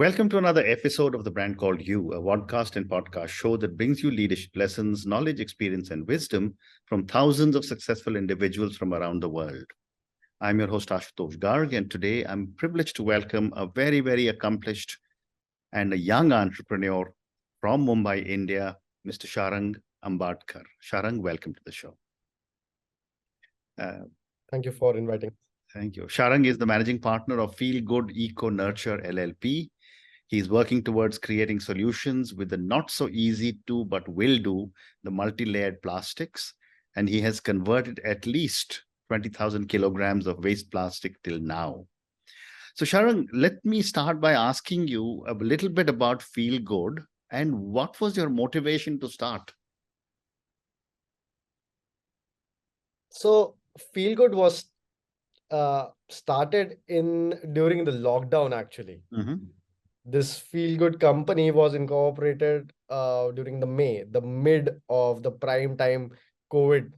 Welcome to another episode of The Brand Called You, a podcast and podcast show that brings you leadership lessons, knowledge, experience, and wisdom from thousands of successful individuals from around the world. I'm your host, Ashutosh Garg, and today I'm privileged to welcome a very, very accomplished and a young entrepreneur from Mumbai, India, Mr. Sharang Ambadkar. Sharang, welcome to the show. Thank you for inviting. Thank you. Sharang is the managing partner of FeelGood Eco Nurture LLP. He's working towards creating solutions with the not so easy to but will do the multi-layered plastics. And he has converted at least 20,000 kilograms of waste plastic till now. So Sharang, let me start by asking you a little bit about FeelGood and what was your motivation to start? So FeelGood was started during the lockdown actually. This FeelGood company was incorporated during the mid of the prime time COVID,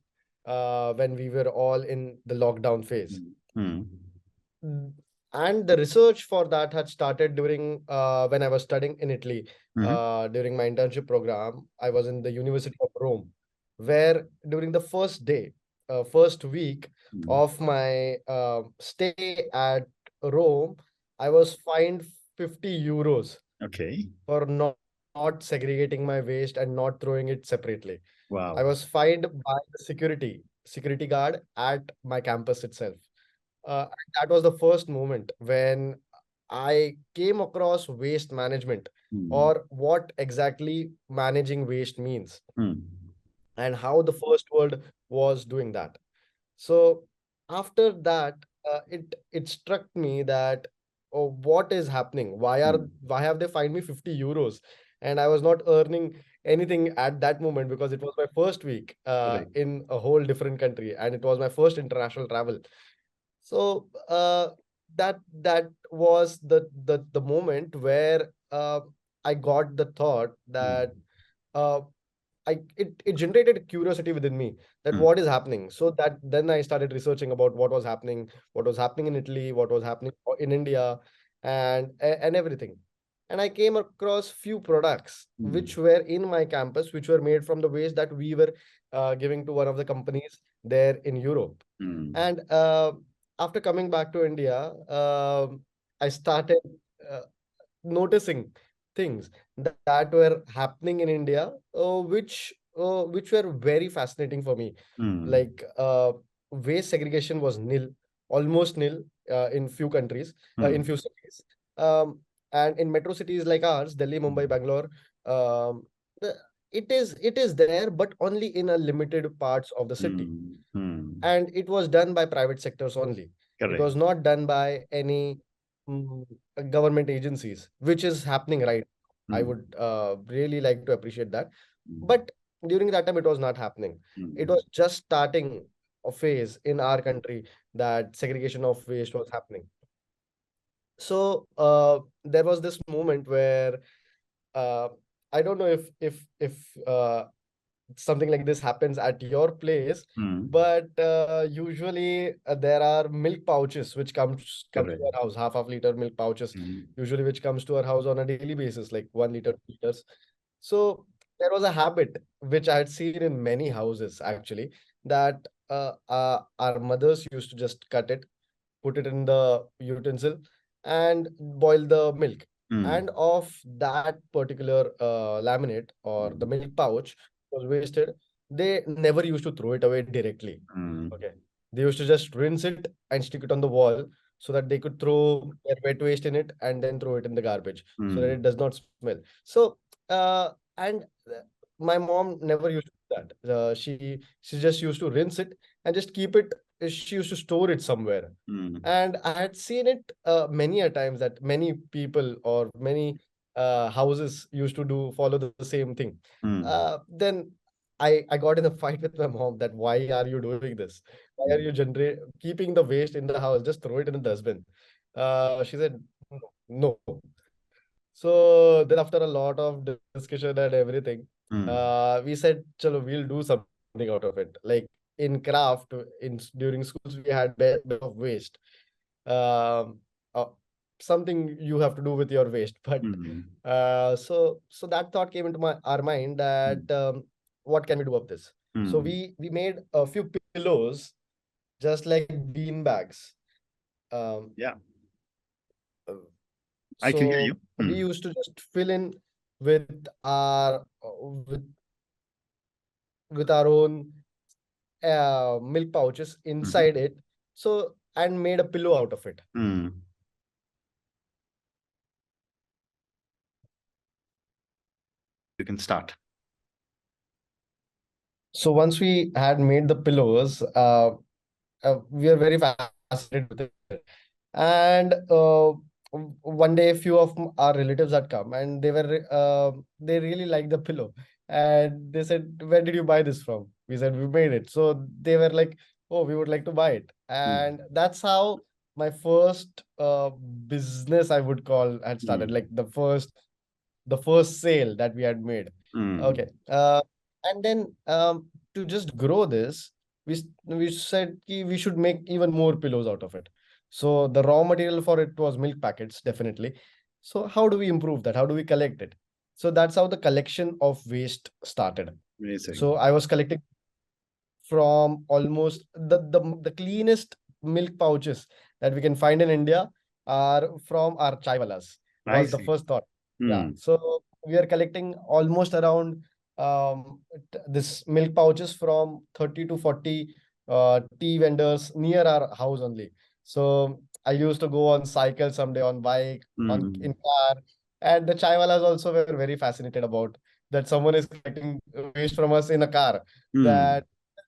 when we were all in the lockdown phase. And the research for that had started during when I was studying in Italy. During my internship program, I was in the University of Rome, where during the first week of my stay at Rome, I was fined 50 euros for not segregating my waste and not throwing it separately. Wow. I was fined by the security guard at my campus itself. That was the first moment when I came across waste management, or what exactly managing waste means, and how the first world was doing that. So after that, it struck me that, oh, what is happening? Why have they fined me 50 euros? And I was not earning anything at that moment because it was my first week in a whole different country, and it was my first international travel. So that was the moment where I got the thought that uh, it generated curiosity within me that what is happening. So that then I started researching about what was happening in Italy, what was happening in India, and everything. And I came across few products which were in my campus, which were made from the waste that we were giving to one of the companies there in Europe. And after coming back to India, I started uh, noticing things that were happening in India, which were very fascinating for me. Like waste segregation was nil, almost nil, in few countries, in few cities, and in metro cities like ours, Delhi, Mumbai, Bangalore. Um, the, it is there, but only in a limited parts of the city, and it was done by private sectors only. It was not done by any mm, government agencies, which is happening right. I would really like to appreciate that. But during that time, it was not happening. It was just starting a phase in our country that segregation of waste was happening. So there was this moment where uh, I don't know if something like this happens at your place, but usually there are milk pouches which comes to our house, half liter milk pouches, usually which comes to our house on a daily basis, like 1 liter, 2 liters. So there was a habit which I had seen in many houses actually, that our mothers used to just cut it, put it in the utensil, and boil the milk. And of that particular laminate or the milk pouch was wasted, they never used to throw it away directly. Okay. They used to just rinse it and stick it on the wall so that they could throw their wet waste in it and then throw it in the garbage so that it does not smell. So, and my mom never used to do that. She just used to rinse it and just keep it. She used to store it somewhere. And I had seen it many a times that many people or many houses used to follow the same thing. Then I got in a fight with my mom that why are you doing this? Why are you keeping the waste in the house? Just throw it in the dustbin. She said, no. So then after a lot of discussion and everything, we said, chalo, we'll do something out of it. Like in craft, during schools, we had bit of waste. Um, uh, something you have to do with your waste. But so that thought came into our mind that what can we do of this? So we made a few pillows, just like bean bags. Yeah, uh, I can hear so you. we used to just fill in with our with our own milk pouches inside it. So, and made a pillow out of it. You can start. So once we had made the pillows, we are very fascinated with it. And one day, a few of our relatives had come, and they really liked the pillow, and they said, "Where did you buy this from?" We said, "We made it." So they were like, "Oh, we would like to buy it," and that's how my first business, I would call, had started. Like the first sale that we had made. Okay. And then to just grow this, we said we should make even more pillows out of it. So the raw material for it was milk packets, definitely. So how do we improve that? How do we collect it? So that's how the collection of waste started. Amazing. So I was collecting from almost the cleanest milk pouches that we can find in India are from our chaiwalas, I was the see. first thought. Yeah. So we are collecting almost around this milk pouches from 30 to 40 tea vendors near our house only. So I used to go on cycle someday, on bike, in car, and the chaiwalas also were very fascinated about that someone is collecting waste from us in a car. That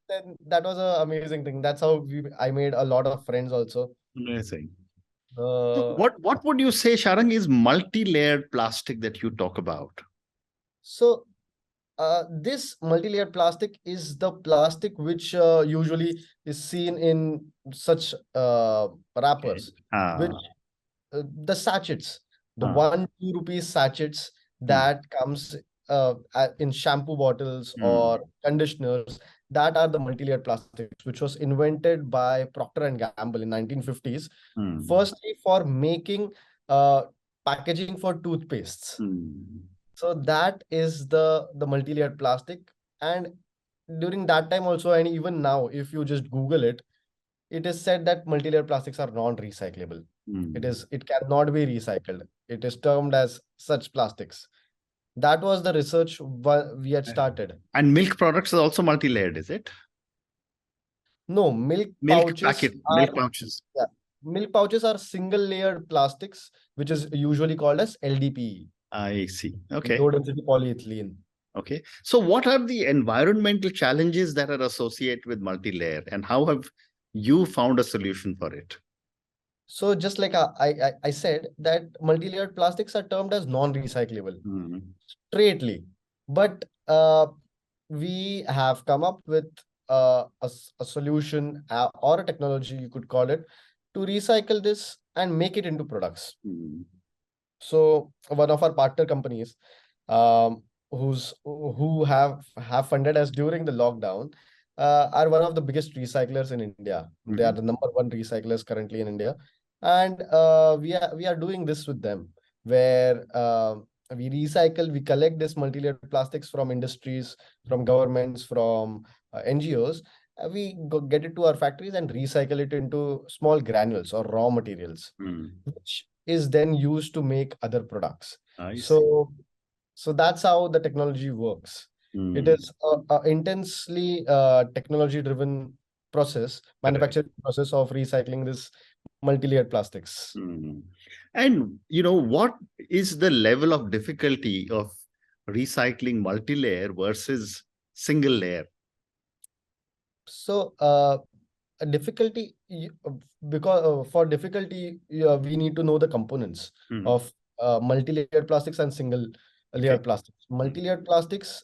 then that was an amazing thing. That's how I made a lot of friends also. Amazing. So Uh, what would you say, Sharang, is multi-layered plastic that you talk about? so this multi-layered plastic is the plastic which usually is seen in such wrappers, which the sachets, the 1 2 rupees sachets that comes in shampoo bottles or conditioners, that are the multi-layered plastics, which was invented by Procter and Gamble in 1950s. Firstly, for making uh, packaging for toothpastes. So that is the multi-layered plastic. And during that time also, and even now, if you just Google it, it is said that multi-layered plastics are non-recyclable. It cannot be recycled. It is termed as such plastics. That was the research we had started. And milk products are also multi-layered, is it? No, milk Milk pouches packet, are milk pouches. yeah, milk pouches are single layered plastics, which is usually called as LDPE. I see. Okay. Low density polyethylene. Okay. So what are the environmental challenges that are associated with multi-layer, and how have you found a solution for it? So just like I said, that multi-layered plastics are termed as non-recyclable straightly. But we have come up with a solution or a technology, you could call it, to recycle this and make it into products. So one of our partner companies, who have funded us during the lockdown, are one of the biggest recyclers in India. They are the number one recyclers currently in India, and we are doing this with them, where we collect this multi-layered plastics from industries, from governments, from NGOs. We get it to our factories and recycle it into small granules or raw materials, which is then used to make other products. I see. So that's how the technology works. It is a intensely technology-driven process, manufacturing process of recycling this multi-layered plastics. And what is the level of difficulty of recycling multi-layer versus single layer? So a difficulty, because for difficulty, we need to know the components of multi-layered plastics and single layered plastics. Multi-layered plastics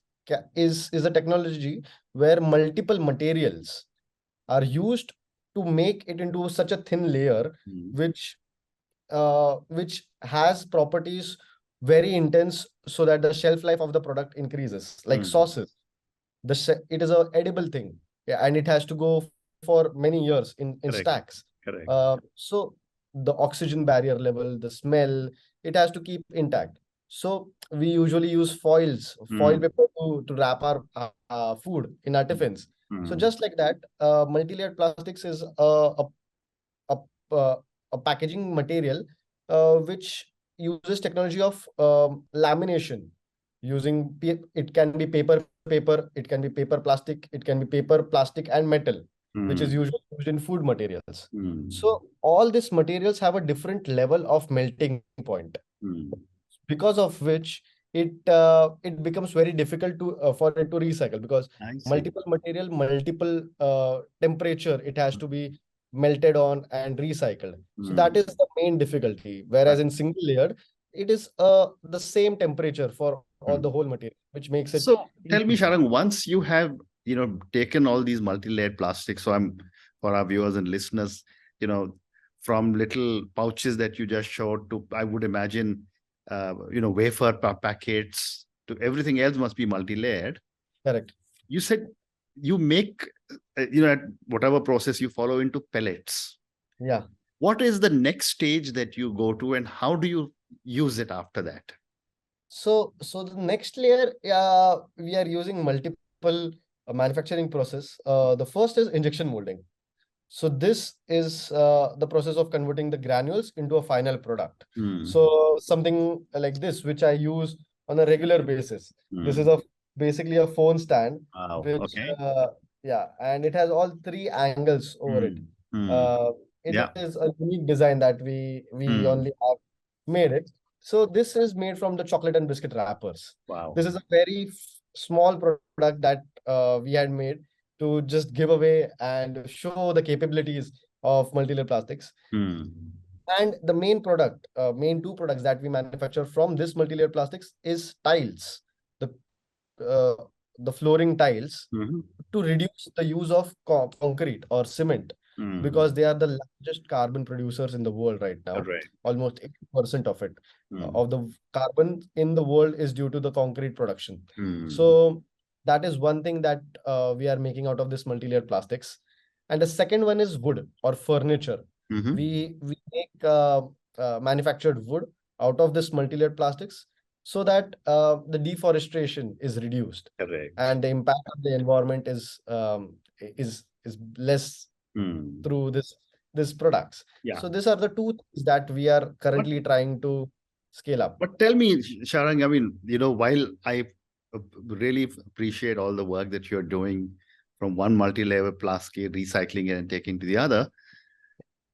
is a technology where multiple materials are used to make it into such a thin layer, which has properties very intense, so that the shelf life of the product increases. Like sauces, it is a edible thing, yeah, and it has to go for many years in stacks. Correct. So the oxygen barrier level, the smell, it has to keep intact. So we usually use foil paper to wrap our food in our tiffins. So just like that, multi-layered plastics is a, uh, a packaging material which uses technology of lamination. It can be paper, it can be paper plastic, it can be paper, plastic, and metal, which is usually used in food materials. So all these materials have a different level of melting point, because of which it becomes very difficult to for it to recycle, because I see. multiple material, multiple temperature, it has to be melted on and recycled. So that is the main difficulty. Whereas in single layered, it is the same temperature for all the whole material, which makes it So tell me, easy. Sharang, once you have, taken all these multi-layered plastics, so I'm, for our viewers and listeners, from little pouches that you just showed to, I would imagine, wafer packets to everything else must be multi-layered. Correct. You said you make, at whatever process you follow, into pellets. Yeah. What is the next stage that you go to, and how do you use it after that? So the next layer, we are using multiple manufacturing process. The first is injection molding. So this is the process of converting the granules into a final product. So something like this, which I use on a regular basis. This is basically a phone stand, Wow. which Okay. yeah, and it has all three angles over it. It Yeah. is a unique design that we only have made it. So this is made from the chocolate and biscuit wrappers. Wow. This is a very small product that we had made to just give away and show the capabilities of multi-layer plastics. And the main two products that we manufacture from this multi-layer plastics is tiles, the uh, the flooring tiles, to reduce the use of concrete or cement, because they are the largest carbon producers in the world right now. Correct. Almost 80% of it, of the carbon in the world, is due to the concrete production. So that is one thing that we are making out of this multi-layer plastics. And the second one is wood or furniture. We make manufactured wood out of this multi-layered plastics, so that the deforestation is reduced. Correct. And the impact of the environment is less through this products. Yeah. So these are the two things that we are currently trying to scale up. But tell me, Sharang, I mean, while I really appreciate all the work that you're doing from one multi-layer plastic, recycling it and taking to the other,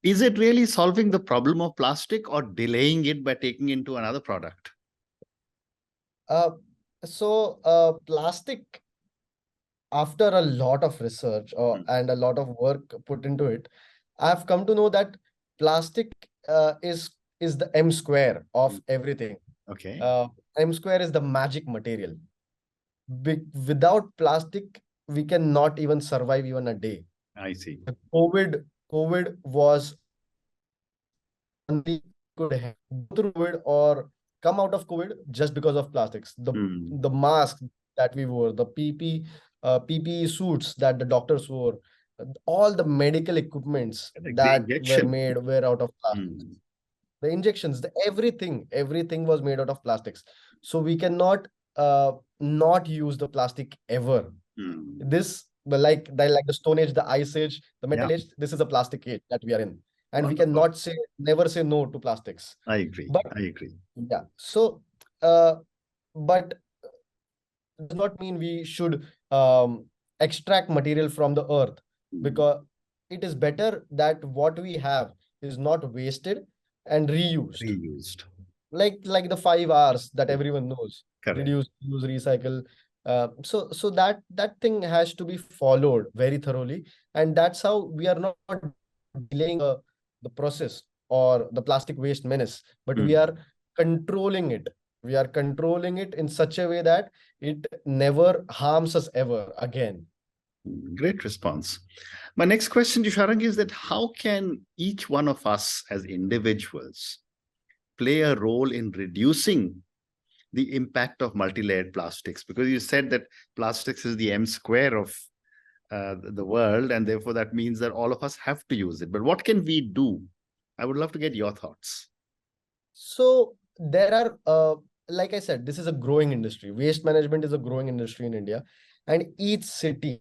is it really solving the problem of plastic or delaying it by taking into another product? Plastic, after a lot of research and a lot of work put into it, I've come to know that plastic is the M square of everything. Okay. M square is the magic material. Without plastic, we cannot even survive even a day. I see. COVID was only could go through COVID or come out of COVID just because of plastics. The mask that we wore, the PPE suits that the doctors wore, all the medical equipments that were made were out of plastics. The injections, everything was made out of plastics. So we cannot not use the plastic ever. This, like the Stone Age, the Ice Age, the Metal Age, this is a plastic age that we are in. And we cannot never say no to plastics. I agree. I agree. Yeah. So, but does not mean we should extract material from the earth, because it is better that what we have is not wasted and reused. Like the 5 R's that everyone knows. Correct. Reduce, use, recycle. So that thing has to be followed very thoroughly, and that's how we are not delaying the process or the plastic waste menace, but we are controlling it. We are controlling it in such a way that it never harms us ever again. Great response. My next question to Sharang is that how can each one of us as individuals play a role in reducing the impact of multi-layered plastics? Because you said that plastics is the M square of the world, and therefore that means that all of us have to use it. But what can we do I would love to get your thoughts. So there are, like I said, this is a growing industry. Waste management is a growing industry in India, and each city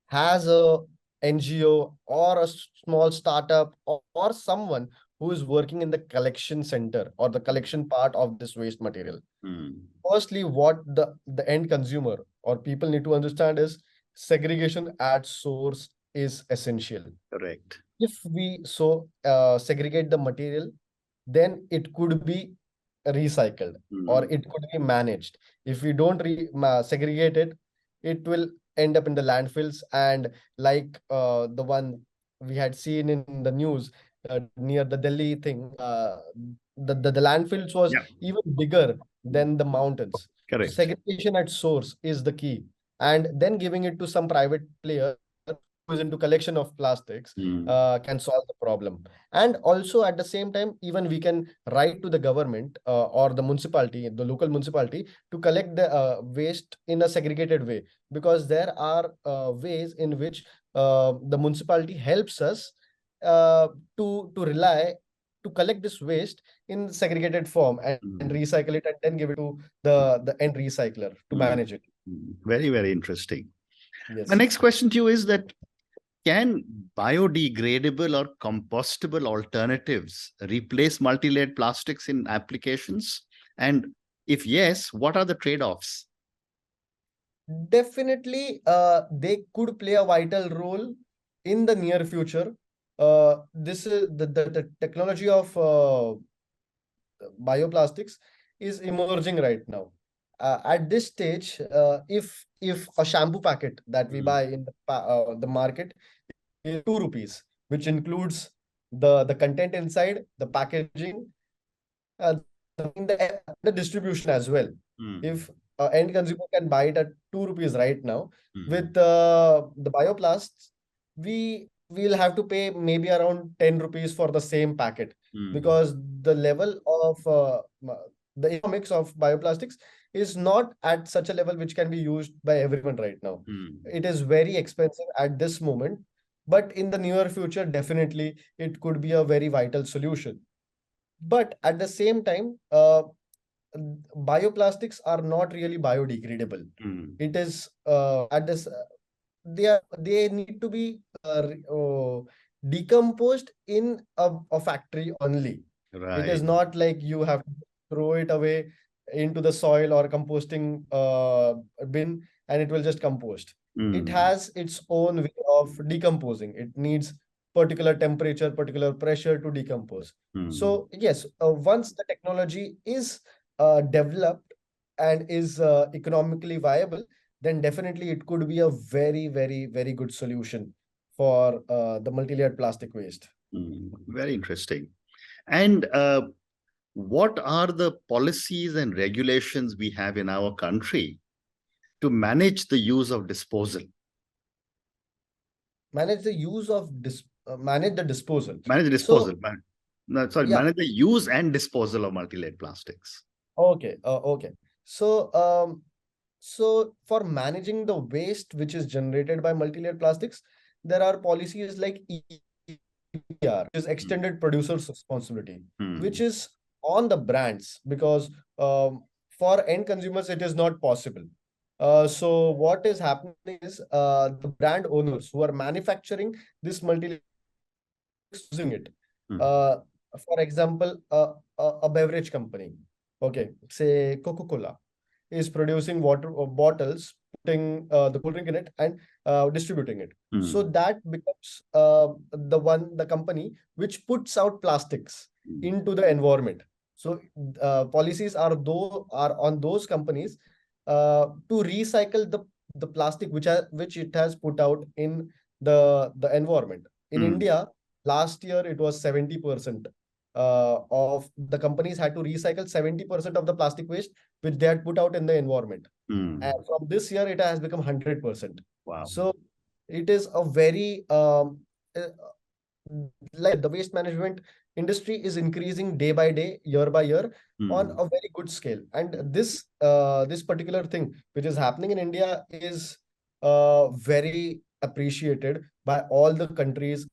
has a NGO or a small startup or someone who is working in the collection center or the collection part of this waste material. Firstly, what the end consumer or people need to understand is segregation at source is essential. Correct. If we segregate the material, then it could be recycled or it could be managed. If we don't segregate it, it will end up in the landfills, and like the one we had seen in the news near the Delhi thing, the landfills was even bigger than the mountains. Correct. Segregation at source is the key, and then giving it to some private player who is into collection of plastics can solve the problem. And also at the same time, even we can write to the government or the municipality, the local municipality, to collect the waste in a segregated way, because there are ways in which the municipality helps us to rely to collect this waste in segregated form and recycle it and then give it to the end recycler to manage it. Very, very interesting. Yes. My next question to you is that, can biodegradable or compostable alternatives replace multi-layered plastics in applications? And if yes, what are the trade-offs? Definitely, they could play a vital role in the near future. This is the technology of bioplastics is emerging right now. At this stage, if a shampoo packet that we buy in the market is 2 rupees, which includes the content inside, the packaging, the distribution as well. If end consumer can buy it at 2 rupees right now, with the bioplasts, we will have to pay maybe around 10 rupees for the same packet, because the level of the economics of bioplastics is not at such a level which can be used by everyone right now. It is very expensive at this moment, but in the near future, definitely it could be a very vital solution. But at the same time, bioplastics are not really biodegradable. It is at this they need to be decomposed in a factory only. It is not like you have to throw it away into the soil or composting bin and it will just compost. It has its own way of decomposing. It needs particular temperature, particular pressure to decompose. So yes, once the technology is developed and is economically viable, then definitely it could be a very, very, very good solution for the multi-layered plastic waste. Very interesting. And what are the policies and regulations we have in our country to manage the use of disposal? Manage the use of manage the disposal. Manage the disposal. So, manage the use and disposal of multi-layered plastics. Okay. Okay. So for managing the waste which is generated by multi-layered plastics, there are policies like EPR, which is extended producer's responsibility, which is on the brands, because for end consumers it is not possible. So what is happening is the brand owners who are manufacturing this multi-layered using it. For example, a beverage company, okay, say Coca-Cola, is producing water bottles, putting the cool drink in it and distributing it. So that becomes the company which puts out plastics into the environment. So policies are on those companies to recycle the plastic which it has put out in the environment. In India, last year it was 70% of the companies had to recycle 70% of the plastic waste which they had put out in the environment. And from this year, it has become 100%. Wow. So it is a very like the waste management industry is increasing day by day, year by year, on a very good scale. And this particular thing which is happening in India is very appreciated by all the countries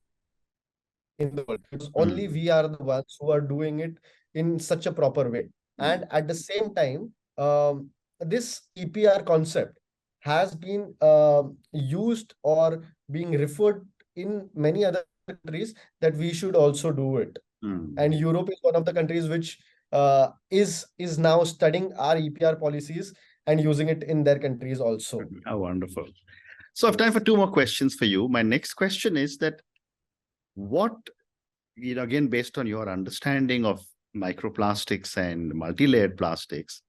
in the world, because only we are the ones who are doing it in such a proper way. And at the same time, this EPR concept has been used or being referred in many other countries that we should also do it. And Europe is one of the countries which is now studying our EPR policies and using it in their countries also. Oh, wonderful. So I have time for two more questions for you. My next question is that what, again, based on your understanding of microplastics and multi-layered plastics,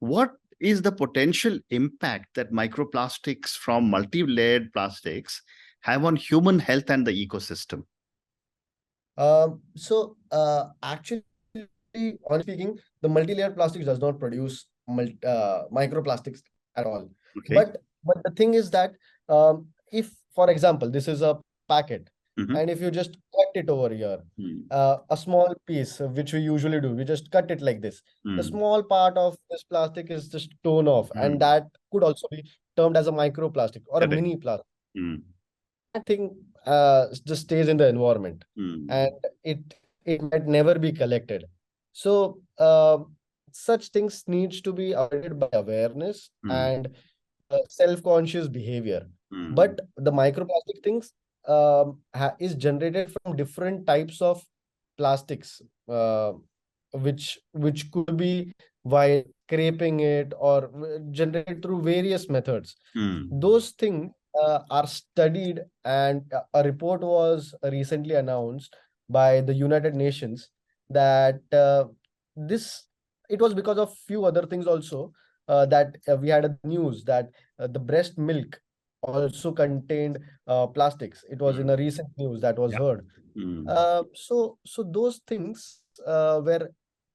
what is the potential impact that microplastics from multi-layered plastics have on human health and the ecosystem? Actually, honestly speaking, the multi-layered plastics does not produce microplastics at all. Okay. But the thing is that if, for example, this is a packet, and if you just cut it over here, a small piece, which we usually do, we just cut it like this. The small part of this plastic is just torn off, and that could also be termed as a microplastic or a mini plastic. That thing just stays in the environment, and it might never be collected. So such things needs to be avoided by awareness and self-conscious behavior. But the microplastic things is generated from different types of plastics, which could be by scraping it or generated through various methods. Those things are studied, and a report was recently announced by the United Nations that it was because of few other things also, that we had a news that the breast milk also contained plastics. It was in a recent news that was heard. So those things were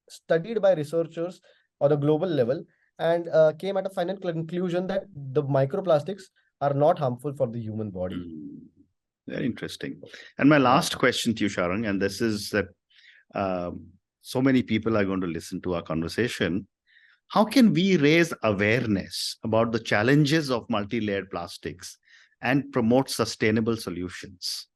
studied by researchers on a global level, and came at a final conclusion that the microplastics are not harmful for the human body. Very interesting. And my last question to you, Sharang, and this is that so many people are going to listen to our conversation. How can we raise awareness about the challenges of multi-layered plastics and promote sustainable solutions?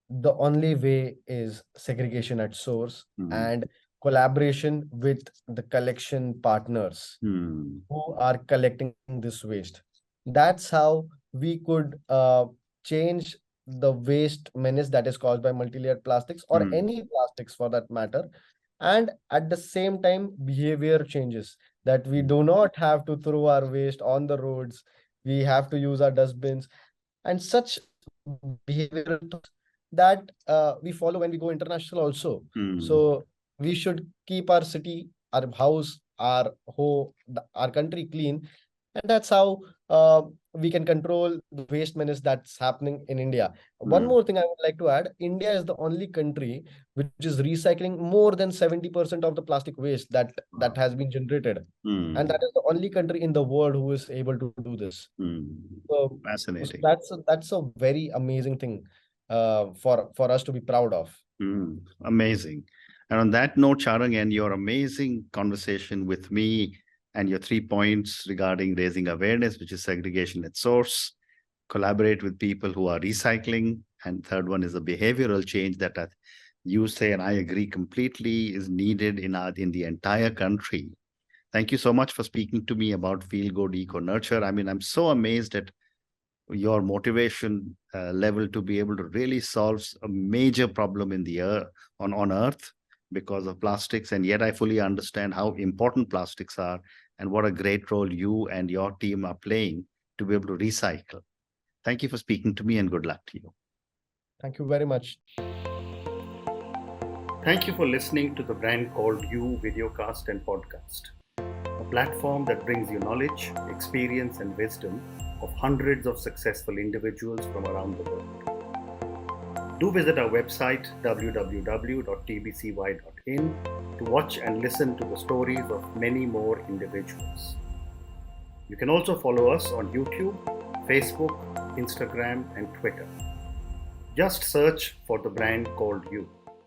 The only way is segregation at source and collaboration with the collection partners who are collecting this waste. That's how we could change the waste menace that is caused by multi-layered plastics, or any plastics for that matter. And at the same time, behavior changes, that we do not have to throw our waste on the roads. We have to use our dustbins, and such behavioral thoughts that we follow when we go international also. So we should keep our city, our house, our home, our country clean. And that's how we can control the waste menace that's happening in India. One more thing I would like to add: India is the only country which is recycling more than 70% of the plastic waste that has been generated. And that is the only country in the world who is able to do this. So fascinating. That's a very amazing thing for us to be proud of. Amazing. And on that note, Sharang, and your amazing conversation with me, and your 3 points regarding raising awareness, which is segregation at source, collaborate with people who are recycling, and third one is a behavioral change that you say, and I agree completely, is needed in the entire country. Thank you so much for speaking to me about Feel Good Eco Nurture. I mean, I'm so amazed at your motivation level to be able to really solve a major problem in the on Earth because of plastics. And yet I fully understand how important plastics are and what a great role you and your team are playing to be able to recycle. Thank you for speaking to me, and good luck to you. Thank you very much. Thank you for listening to the Brand Called You videocast and podcast, a platform that brings you knowledge, experience, and wisdom of hundreds of successful individuals from around the world. Do visit our website www.tbcy.in to watch and listen to the stories of many more individuals. You can also follow us on YouTube, Facebook, Instagram, and Twitter. Just search for the Brand Called You.